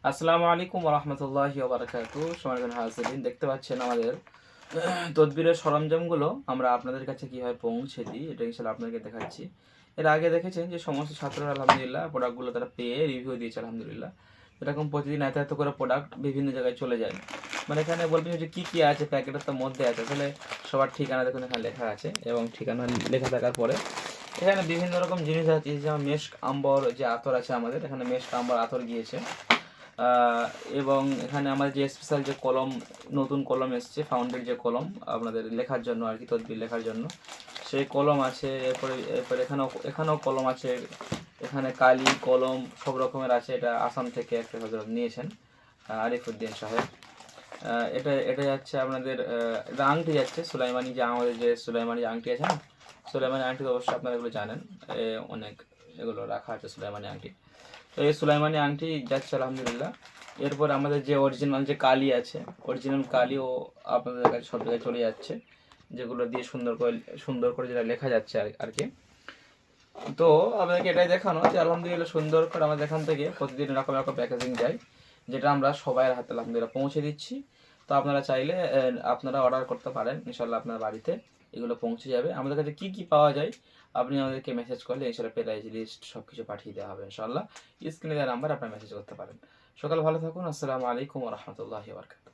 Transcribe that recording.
আসসালামু আলাইকুম ওয়া রাহমাতুল্লাহি ওয়া বারাকাতুহু। সম্মানিত হাজিরিন, দেখতে পাচ্ছেন আমাদের তদবিরের সরঞ্জামগুলো আমরা আপনাদের কাছে কিভাবে পৌঁছে দিই, এটা ইনশাআল্লাহ আপনাদেরকে দেখাচ্ছি। এর আগে দেখেছেন যে সমস্ত ছাত্ররা আলহামদুলিল্লাহ প্রোডাক্টগুলো তারা পেয়ে রিভিউ দিয়েছে আলহামদুলিল্লাহ। এরকম প্রতিদিন এত এত করে প্রোডাক্ট বিভিন্ন জায়গায় চলে যায়। মানে এখানে বলবেন যে কী কী আছে প্যাকেটের তো মধ্যে আছে, আসলে সবার ঠিকানা দেখুন এখানে লেখা আছে, এবং ঠিকানা লেখা থাকার পরে এখানে বিভিন্ন রকম জিনিস আছে, যেমন মেশক আম্বর যে আতর আছে আমাদের এখানে, মেশক আম্বর আতর গিয়েছে। এবং এখানে আমাদের যে স্পেশাল যে কলম, নতুন কলম এসছে, ফাউন্ডেড যে কলম আপনাদের লেখার জন্য আর কি, তদবির লেখার জন্য সেই কলম আছে। এরপরে এখানেও কলম আছে, এখানে কালি কলম সব রকমের আছে। এটা আসাম থেকে একটা হজরত নিয়েছেন, আরিফুদ্দিন সাহেব। এটা এটা যাচ্ছে আপনাদের, এটা আংটি যাচ্ছে সুলাইমানি, যে আমাদের যে সুলাইমানি আংটি আছে না, সুলাইমানি আংটি তো অবশ্যই আপনারা এগুলো জানেন। অনেক এগুলো রাখা আছে সুলাইমানি আংটি। তো এই সুলাইমানি আংটি যাচ্ছে আলহামদুলিল্লাহ। এরপর আমাদের যে অরিজিনাল যে কালি আছে, অরিজিনাল কালিও আপনাদের কাছে সব জায়গায় চলে যাচ্ছে, যেগুলো দিয়ে সুন্দর করে যেটা লেখা যাচ্ছে আর কি। তো আপনাদেরকে এটাই দেখানো যে আলহামদুলিল্লাহ সুন্দর করে আমাদের এখান থেকে প্রতিদিন এরকম এরকম প্যাকেজিং যায়, যেটা আমরা সবাইয়ের হাতে আলহামদুলিল্লাহ পৌঁছে দিচ্ছি। তো আপনারা চাইলে আপনারা অর্ডার করতে পারেন, ইনশাল্লাহ আপনার বাড়িতে এগুলো পৌঁছে যাবে। আমাদের কাছে কী কী পাওয়া যায় আপনি আমাদেরকে মেসেজ করলে ইনশাল্লাহ প্রাইস লিস্ট সব কিছু পাঠিয়ে দেওয়া হবে ইনশাল্লাহ। স্ক্রিনে দেওয়া নাম্বার আপনার মেসেজ করতে পারেন। সকাল ভালো থাকুন। আসসালামু আলাইকুম ওয়া রাহমাতুল্লাহি ওয়া বারাকাতুহু।